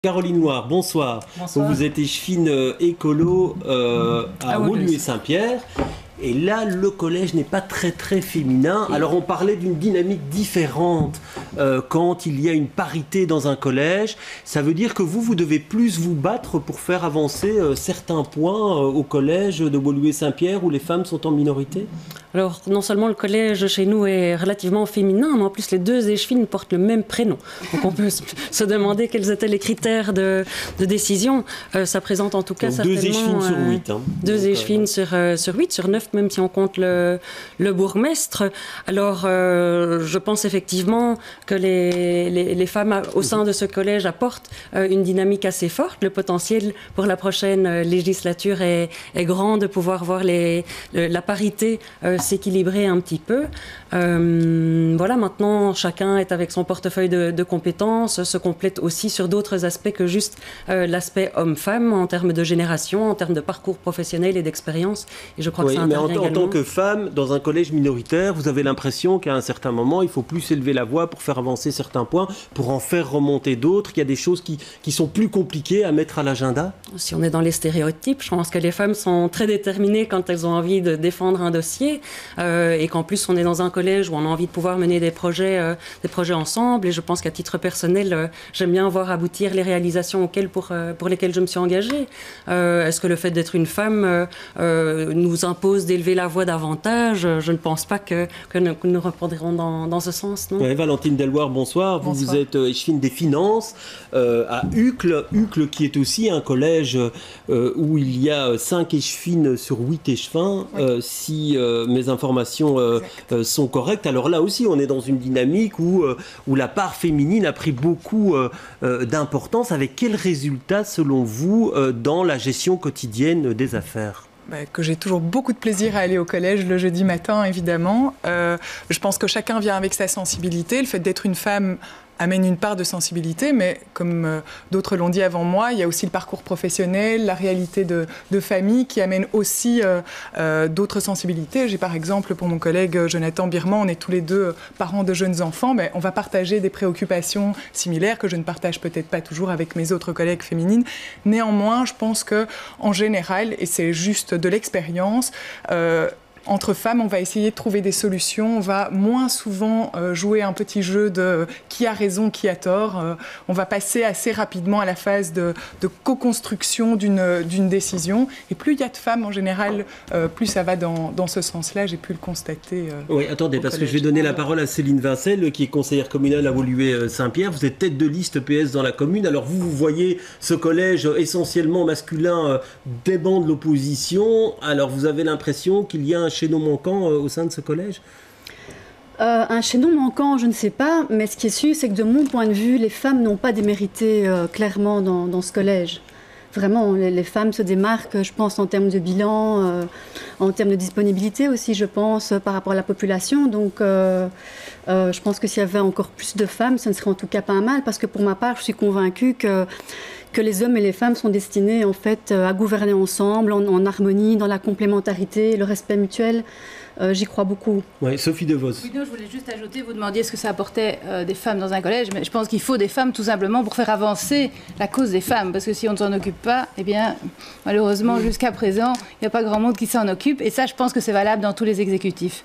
Caroline Noir, bonsoir. Bonsoir. Vous êtes échevine écolo à Woluwe-Saint-Pierre. Et là, le collège n'est pas très féminin. Alors on parlait d'une dynamique différente quand il y a une parité dans un collège. Ça veut dire que vous devez plus vous battre pour faire avancer certains points au collège de Woluwe-Saint-Pierre où les femmes sont en minorité? Alors, non seulement le collège chez nous est relativement féminin, mais en plus les deux échevines portent le même prénom. Donc on peut se demander quels étaient les critères de décision. Ça présente en tout cas donc certainement... Deux échevines sur 8. Hein. Deux échevines sur 8, sur 9, même si on compte le bourgmestre. Alors, je pense effectivement que les femmes au sein de ce collège apportent une dynamique assez forte. Le potentiel pour la prochaine législature est grand de pouvoir voir la parité s'équilibrer un petit peu. Voilà, maintenant, chacun est avec son portefeuille de compétences, se complète aussi sur d'autres aspects que juste l'aspect homme-femme, en termes de génération, en termes de parcours professionnel et d'expérience. Et je crois que ça intervient également. En tant que femme, dans un collège minoritaire, vous avez l'impression qu'à un certain moment, il faut plus élever la voix pour faire avancer certains points, pour en faire remonter d'autres, qu'il y a des choses qui sont plus compliquées à mettre à l'agenda? Si on est dans les stéréotypes, je pense que les femmes sont très déterminées quand elles ont envie de défendre un dossier. Et qu'en plus on est dans un collège où on a envie de pouvoir mener des projets ensemble, et je pense qu'à titre personnel j'aime bien voir aboutir les réalisations pour lesquelles je me suis engagée. Est-ce que le fait d'être une femme nous impose d'élever la voix davantage? Je ne pense pas que nous répondrons dans ce sens, non? Ouais, Valentine Deloire, bonsoir. Vous êtes échevine des finances à Uccle qui est aussi un collège où il y a 5 échevines sur 8 échevins, si mes informations sont correctes. Alors là aussi, on est dans une dynamique où la part féminine a pris beaucoup d'importance. Avec quels résultats, selon vous, dans la gestion quotidienne des affaires? Que j'ai toujours beaucoup de plaisir à aller au collège le jeudi matin, évidemment. Je pense que chacun vient avec sa sensibilité. Le fait d'être une femme amène une part de sensibilité, mais comme d'autres l'ont dit avant moi, il y a aussi le parcours professionnel, la réalité de famille qui amène aussi d'autres sensibilités. J'ai par exemple, pour mon collègue Jonathan Birman, on est tous les deux parents de jeunes enfants, mais on va partager des préoccupations similaires que je ne partage peut-être pas toujours avec mes autres collègues féminines. Néanmoins, je pense qu'en général, et c'est juste de l'expérience, entre femmes, on va essayer de trouver des solutions. On va moins souvent jouer un petit jeu de qui a raison, qui a tort. On va passer assez rapidement à la phase de co-construction d'une décision. Et plus il y a de femmes en général, plus ça va dans ce sens-là. J'ai pu le constater. Oui, attendez, parce que je vais donner la parole à Céline Vincel, qui est conseillère communale à Woluwe-Saint-Pierre. Vous êtes tête de liste PS dans la commune. Alors vous voyez ce collège essentiellement masculin des bancs de l'opposition. Alors vous avez l'impression qu'il y a un chaînon manquant au sein de ce collège? Un chaînon manquant, je ne sais pas, mais ce qui est sûr, c'est que de mon point de vue, les femmes n'ont pas démérité clairement dans ce collège. Vraiment, les femmes se démarquent, je pense, en termes de bilan, en termes de disponibilité aussi, je pense, par rapport à la population. Donc, je pense que s'il y avait encore plus de femmes, ce ne serait en tout cas pas un mal, parce que pour ma part, je suis convaincue que les hommes et les femmes sont destinés en fait à gouverner ensemble, en harmonie, dans la complémentarité, le respect mutuel. J'y crois beaucoup. Oui, Sophie Devos. Oui, non, je voulais juste ajouter, vous demandiez ce que ça apportait des femmes dans un collège, mais je pense qu'il faut des femmes tout simplement pour faire avancer la cause des femmes, parce que si on ne s'en occupe pas, eh bien, malheureusement, jusqu'à présent, il n'y a pas grand monde qui s'en occupe, et ça, je pense que c'est valable dans tous les exécutifs.